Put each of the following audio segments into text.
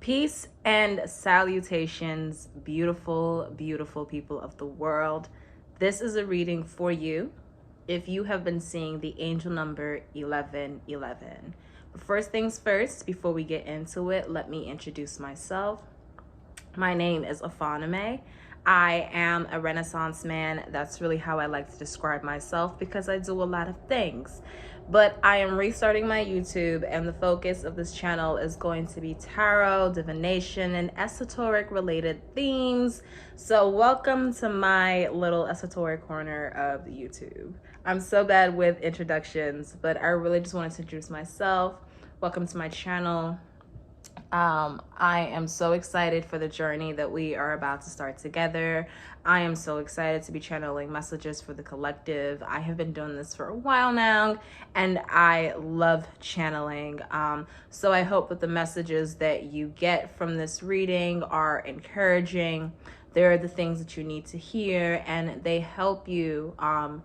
Peace and salutations, beautiful, beautiful people of the world. This is a reading for you if you have been seeing the angel number 1111. But first things first, before we get into it, let me introduce myself. My name is Ofonime. I am a Renaissance man. That's really how I like to describe myself because I do a lot of things. But I am restarting my YouTube, and the focus of this channel is going to be tarot, divination, and esoteric related themes. So welcome to my little esoteric corner of YouTube. I'm so bad with introductions, but I really just wanted to introduce myself. Welcome to my channel. I am so excited for the journey that we are about to start together. I am so excited to be channeling messages for the collective. I have been doing this for a while now, and I love channeling. So I hope that the messages that you get from this reading are encouraging. They're the things that you need to hear, and they help you on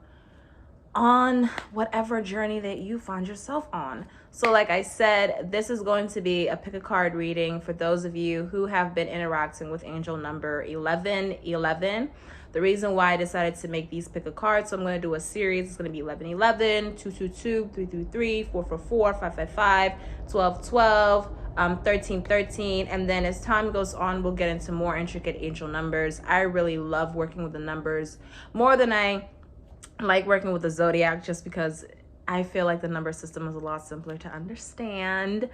whatever journey that you find yourself on. So like I said, this is going to be a pick a card reading for those of you who have been interacting with angel number 1111. The reason why I decided to make these pick a cards, so I'm going to do a series. It's going to be 1111, 222, 333, 444, 555, 1212, 1313, and then as time goes on, we'll get into more intricate angel numbers. I really love working with the numbers more than I like working with the zodiac, just because I feel like the number system is a lot simpler to understand.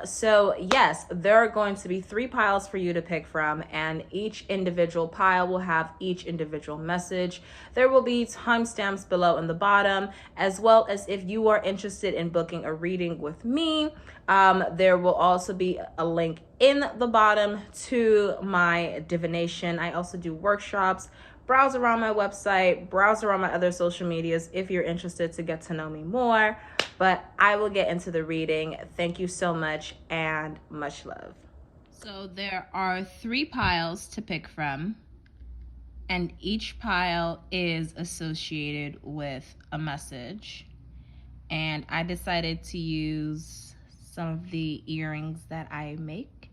So yes, there are going to be 3 piles for you to pick from, and each individual pile will have each individual message. There will be timestamps below in the bottom, as well as if you are interested in booking a reading with me, there will also be a link in the bottom to my divination. I also do workshops. Browse around my website, browse around my other social medias if you're interested to get to know me more. But I will get into the reading. Thank you so much, and much love. So there are 3 piles to pick from, and each pile is associated with a message. And I decided to use some of the earrings that I make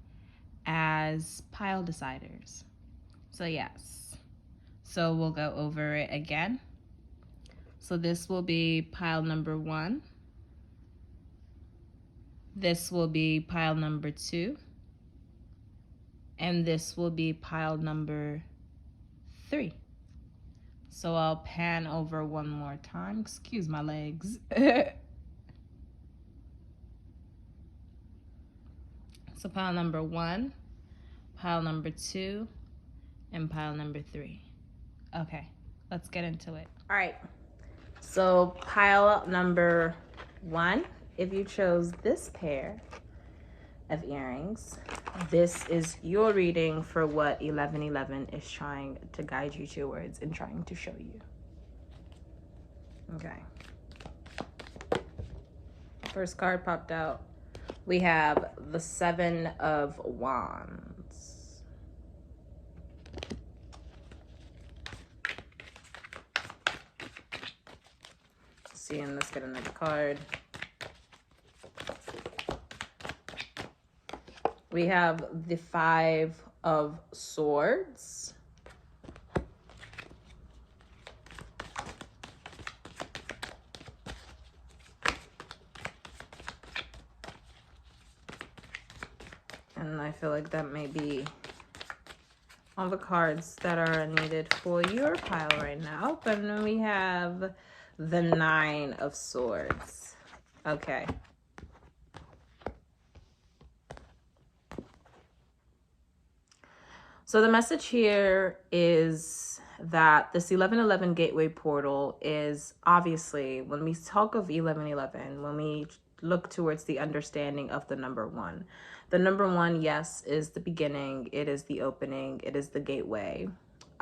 as pile deciders. So yes. So we'll go over it again. So this will be pile number 1. This will be pile number 2. And this will be pile number 3. So I'll pan over one more time. Excuse my legs. So pile number 1, pile number 2, and pile number 3. Okay, let's get into it. All right, so pile number 1, if you chose this pair of earrings, this is your reading for what 1111 is trying to guide you towards and trying to show you. Okay. First card popped out. We have the 7 of Wands. Seeing this, get another card. We have the 5 of Swords. And I feel like that may be all the cards that are needed for your pile right now. But then we have the 9 of Swords. Okay. So the message here is that this 1111 gateway portal is obviously, when we talk of 1111, when we look towards the understanding of the number 1. The number 1, yes, is the beginning. It is the opening. It is the gateway.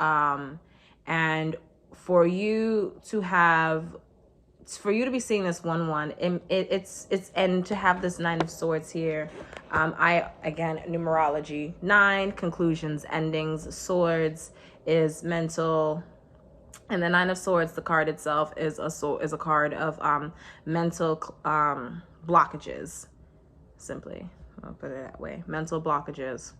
And for you to be seeing this 1-1, it's and to have this 9 of Swords here, again, numerology, 9, conclusions, endings. Swords is mental, and the 9 of Swords, the card itself, is a card of mental blockages, simply. I'll put it that way. Mental blockages.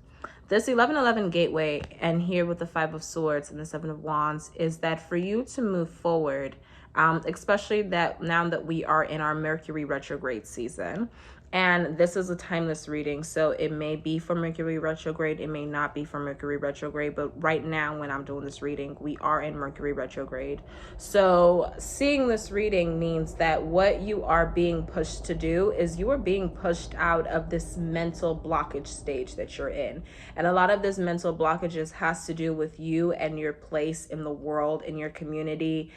This 1111 gateway, and here with the 5 of Swords and the 7 of Wands, is that for you to move forward, especially that now that we are in our Mercury retrograde season, and this is a timeless reading, so it may be for Mercury retrograde, it may not be for Mercury retrograde, but right now when I'm doing this reading, we are in Mercury retrograde. So seeing this reading means that what you are being pushed to do is you are being pushed out of this mental blockage stage that you're in. And a lot of this mental blockages has to do with you and your place in the world, in your community,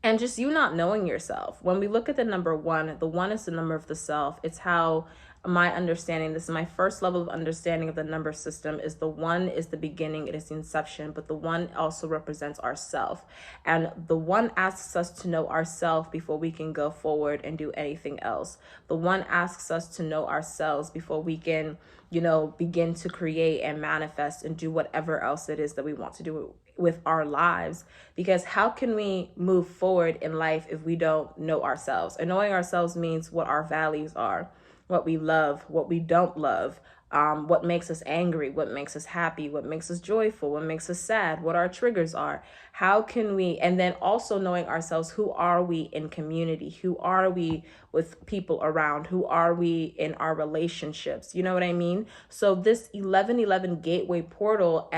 and just you not knowing yourself. When we look at the number 1, the 1 is the number of the self. It's how my understanding, this is my first level of understanding of the number system, is the 1 is the beginning, it is the inception, but the 1 also represents ourself. And the 1 asks us to know ourself before we can go forward and do anything else. The 1 asks us to know ourselves before we can, begin to create and manifest and do whatever else it is that we want to do with our lives. Because how can we move forward in life if we don't know ourselves? And knowing ourselves means what our values are, what we love, what we don't love, what makes us angry, what makes us happy, what makes us joyful, what makes us sad, what our triggers are. How can we, and then also knowing ourselves, who are we in community? Who are we with people around? Who are we in our relationships? You know what I mean? So this 1111 gateway portal,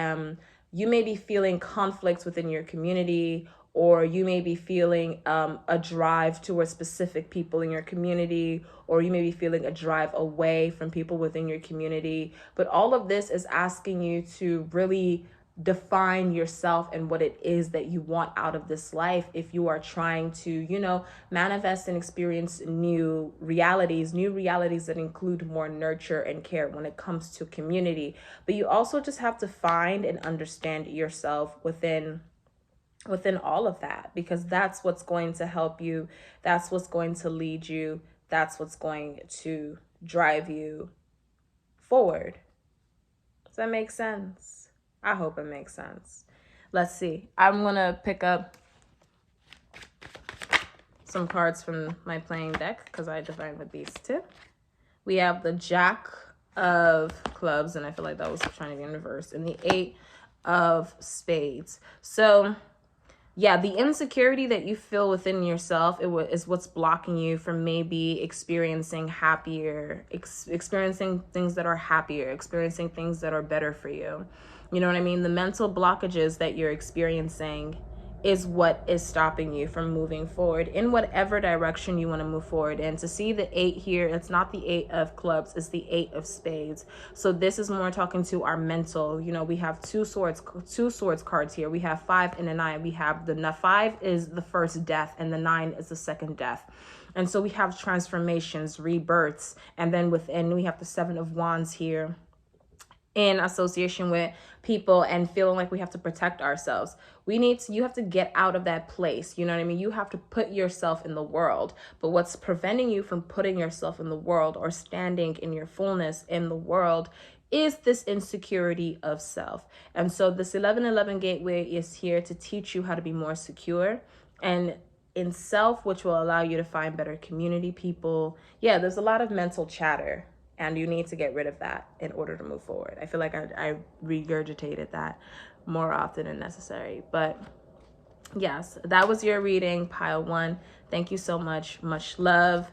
you may be feeling conflicts within your community, or you may be feeling a drive towards specific people in your community, or you may be feeling a drive away from people within your community. But all of this is asking you to really define yourself and what it is that you want out of this life if you are trying to, manifest and experience new realities that include more nurture and care when it comes to community. But you also just have to find and understand yourself within all of that, because that's what's going to help you. That's what's going to lead you. That's what's going to drive you forward. Does that make sense? I hope it makes sense. Let's see. I'm going to pick up some cards from my playing deck because I divined with these two. We have the Jack of Clubs, and I feel like that was trying to be in reverse, and the 8 of Spades. So yeah, the insecurity that you feel within yourself is what's blocking you from maybe experiencing experiencing things that are happier, experiencing things that are better for you. You know what I mean? The mental blockages that you're experiencing is what is stopping you from moving forward in whatever direction you want to move forward in. To see the 8 here, it's not the 8 of Clubs, it's the 8 of Spades. So this is more talking to our mental. We have two swords cards here. We have 5 and a 9. We have the 5 is the first death and the 9 is the second death. And so we have transformations, rebirths, and then within we have the 7 of Wands here in association with people and feeling like we have to protect ourselves. You have to get out of that place. You know what I mean? You have to put yourself in the world. But what's preventing you from putting yourself in the world or standing in your fullness in the world is this insecurity of self. And so this 1111 gateway is here to teach you how to be more secure and in self, which will allow you to find better community people. Yeah, there's a lot of mental chatter, and you need to get rid of that in order to move forward. I feel like I regurgitated that more often than necessary. But yes, that was your reading, pile 1. Thank you so much. Much love.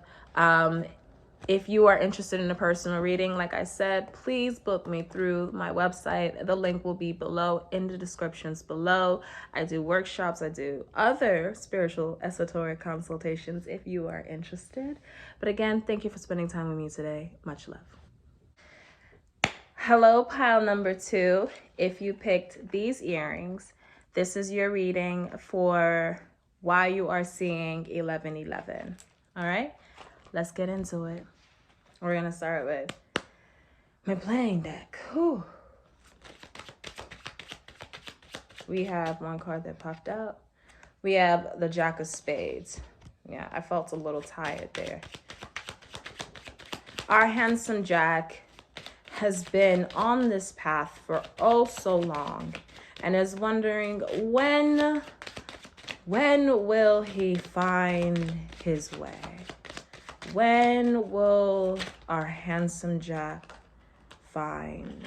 If you are interested in a personal reading, like I said, please book me through my website. The link will be below in the descriptions below. I do workshops. I do other spiritual esoteric consultations if you are interested. But again, thank you for spending time with me today. Much love. Hello, pile number 2. If you picked these earrings, this is your reading for why you are seeing 1111. All right, let's get into it. We're going to start with my playing deck. Whew. We have one card that popped out. We have the Jack of Spades. Yeah, I felt a little tired there. Our handsome Jack has been on this path for oh so long and is wondering when will he find his way? When will our handsome Jack find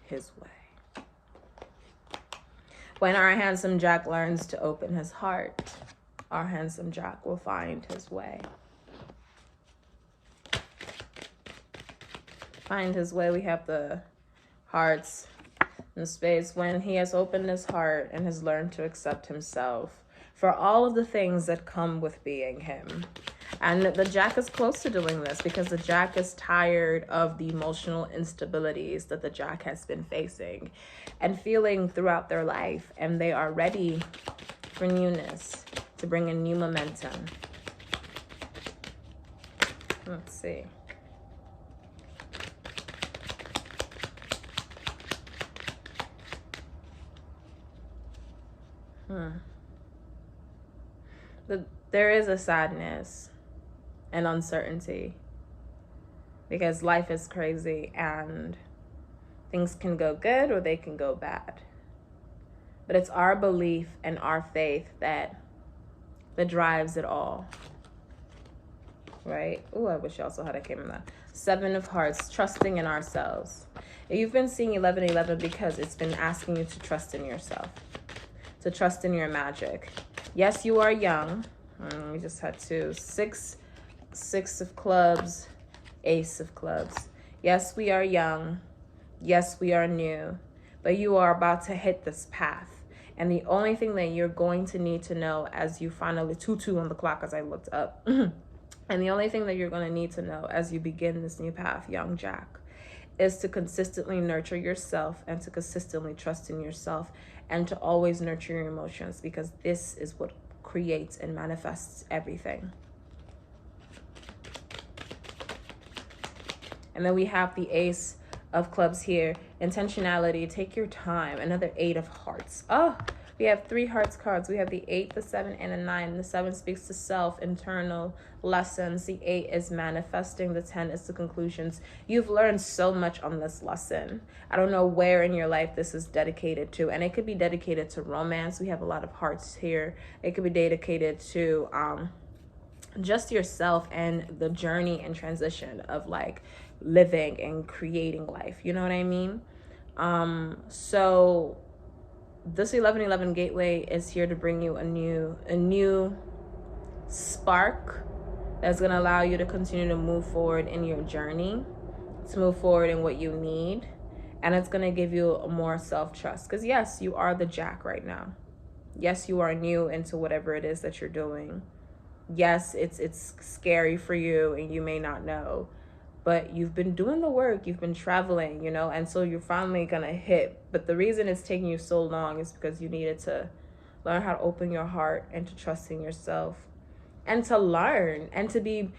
his way? When our handsome Jack learns to open his heart, our handsome Jack will find his way. Find his way, we have the hearts in space. When he has opened his heart and has learned to accept himself for all of the things that come with being him. And the Jack is close to doing this because the Jack is tired of the emotional instabilities that the Jack has been facing and feeling throughout their life. And they are ready for newness, to bring in new momentum. Let's see. There is a sadness and uncertainty because life is crazy and things can go good or they can go bad. But it's our belief and our faith that drives it all. Right? Oh, I wish you also had a camera. 7 of Hearts, trusting in ourselves. You've been seeing 1111 because it's been asking you to trust in yourself, to trust in your magic. Yes, you are young. We just had 2. 6 of Clubs, Ace of Clubs. Yes, we are young. Yes, we are new. But you are about to hit this path. And the only thing that you're going to need to know as you finally, 2-2 on the clock as I looked up. And the only thing that you're going to need to know as you begin this new path, young Jack, is to consistently nurture yourself and to consistently trust in yourself and to always nurture your emotions, because this is what creates and manifests everything. And then we have the Ace of Clubs here. Intentionality, take your time. Another 8 of Hearts. Oh, we have 3 Hearts cards. We have the 8, the 7, and the 9. The 7 speaks to self, internal lessons. The 8 is manifesting. The 10 is the conclusions. You've learned so much on this lesson. I don't know where in your life this is dedicated to. And it could be dedicated to romance. We have a lot of hearts here. It could be dedicated to just yourself and the journey and transition of like living and creating life. You know what I mean? So this 1111 gateway is here to bring you a new spark that's going to allow you to continue to move forward in your journey, to move forward in what you need, and it's going to give you a more self-trust, because yes, you are the Jack right now. Yes, you are new into whatever it is that you're doing. Yes, it's scary for you and you may not know, but you've been doing the work, you've been traveling, you know, and so you're finally gonna hit. But the reason it's taking you so long is because you needed to learn how to open your heart and to trust in yourself, and to learn and to be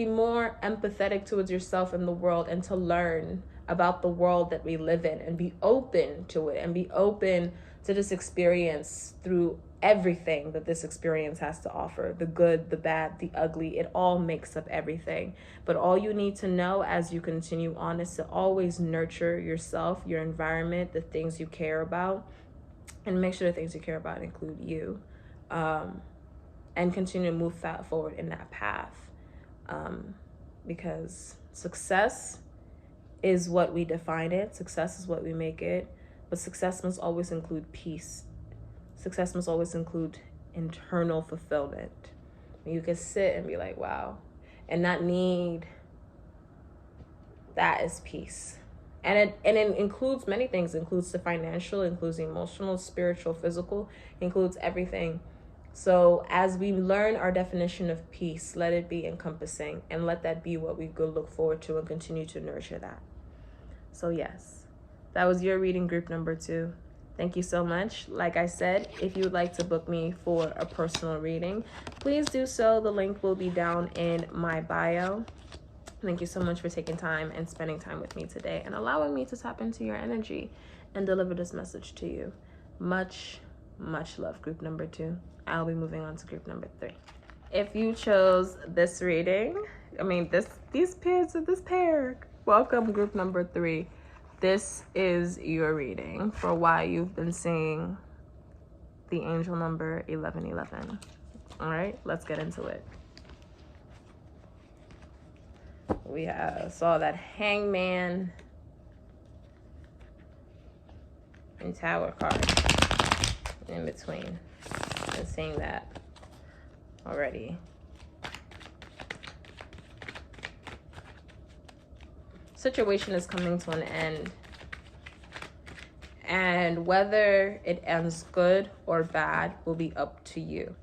more empathetic towards yourself and the world, and to learn about the world that we live in and be open to it and be open to this experience through everything that this experience has to offer. The good, the bad, the ugly, it all makes up everything. But all you need to know as you continue on is to always nurture yourself, your environment, the things you care about, and make sure the things you care about include you, and continue to move forward in that path, because success is what we define it. Success is what we make it. But success must always include peace. Success must always include internal fulfillment. You can sit and be like, wow, and not need. That is peace. And it includes many things. It includes the financial, includes the emotional, spiritual, physical, includes everything. So as we learn our definition of peace, let it be encompassing, and let that be what we go look forward to and continue to nurture that. So yes, that was your reading, group number 2. Thank you so much. Like I said, if you would like to book me for a personal reading, please do so. The link will be down in my bio. Thank you so much for taking time and spending time with me today and allowing me to tap into your energy and deliver this message to you. Much, much love, group number 2. I'll be moving on to group number 3. If you chose this reading, this pair, welcome, group number 3. This is your reading for why you've been seeing the angel number 1111. All right, let's get into it. We saw that Hangman and Tower card in between. And seeing that already. Situation is coming to an end. And whether it ends good or bad will be up to you.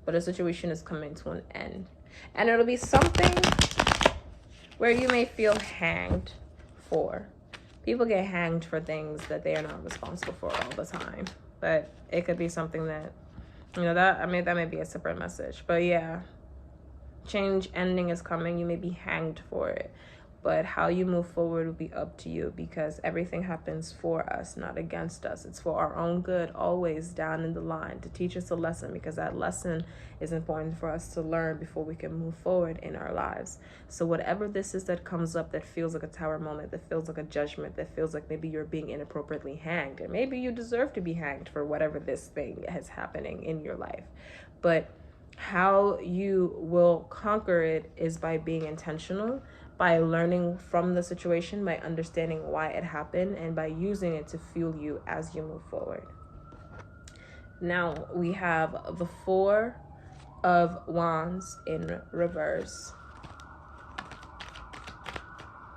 But the situation is coming to an end. And it'll be something where you may feel hanged for. People get hanged for things that they are not responsible for all the time. But it could be something that, you know, that may be a separate message. But yeah, change ending is coming. You may be hanged for it. But how you move forward will be up to you, because everything happens for us, not against us. It's for our own good, always down in the line, to teach us a lesson, because that lesson is important for us to learn before we can move forward in our lives. So whatever this is that comes up that feels like a tower moment, that feels like a judgment, that feels like maybe you're being inappropriately hanged, and maybe you deserve to be hanged for whatever this thing is happening in your life. But how you will conquer it is by being intentional, by learning from the situation, by understanding why it happened, and by using it to fuel you as you move forward. Now we have the Four of Wands in reverse.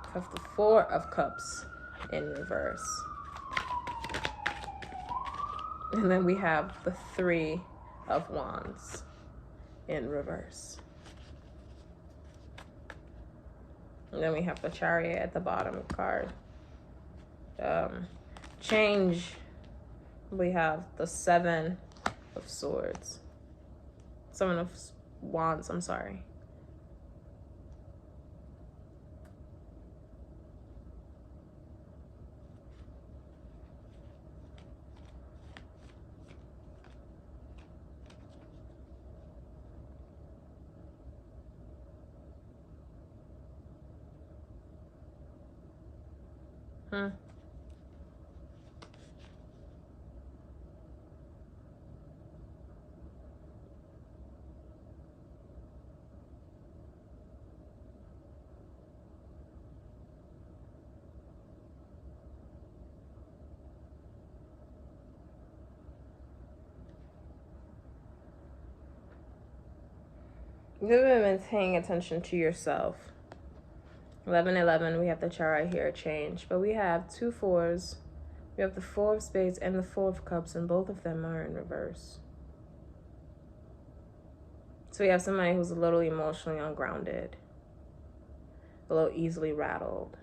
We have the Four of Cups in reverse. And then we have the Three of Wands in reverse. And then we have the Chariot at the bottom card. Change. We have the Seven of Swords. Seven of Wands, I'm sorry. You've been paying attention to yourself. 11-11, we have the Chariot here, change. But we have two fours. We have the Four of Spades and the Four of Cups, and both of them are in reverse. So we have somebody who's a little emotionally ungrounded, a little easily rattled.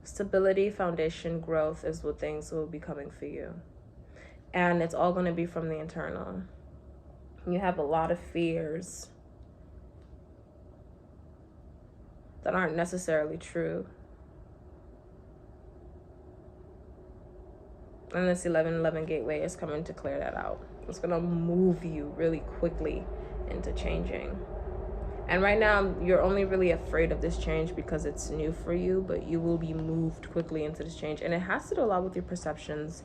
Stability, foundation, growth is what things will be coming for you. And it's all going to be from the internal. You have a lot of fears that aren't necessarily true. And this 11-11 gateway is coming to clear that out. It's going to move you really quickly into changing. And right now, you're only really afraid of this change because it's new for you, but you will be moved quickly into this change. And it has to do a lot with your perceptions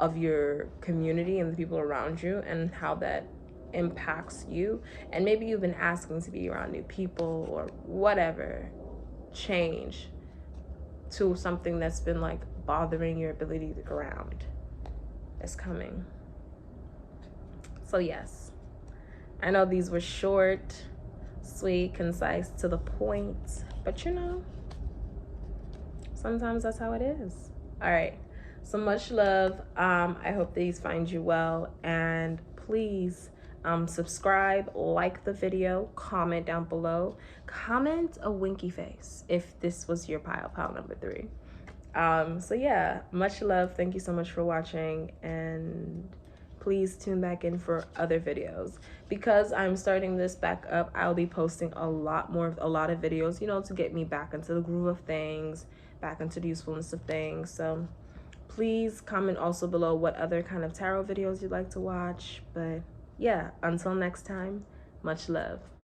of your community and the people around you and how that impacts you. And maybe you've been asking to be around new people or whatever. Change to something that's been like bothering your ability to ground is coming. So yes, I know these were short, sweet, concise, to the point, but you know, sometimes that's how it is. All right, so much love. I hope these find you well, and please subscribe, like the video, comment down below, comment a winky face if this was your pile number 3. So yeah, much love. Thank you so much for watching, and please tune back in for other videos. Because I'm starting this back up, I'll be posting a lot of videos, you know, to get me back into the groove of things, back into the usefulness of things. So please comment also below what other kind of tarot videos you'd like to watch. But yeah, until next time, much love.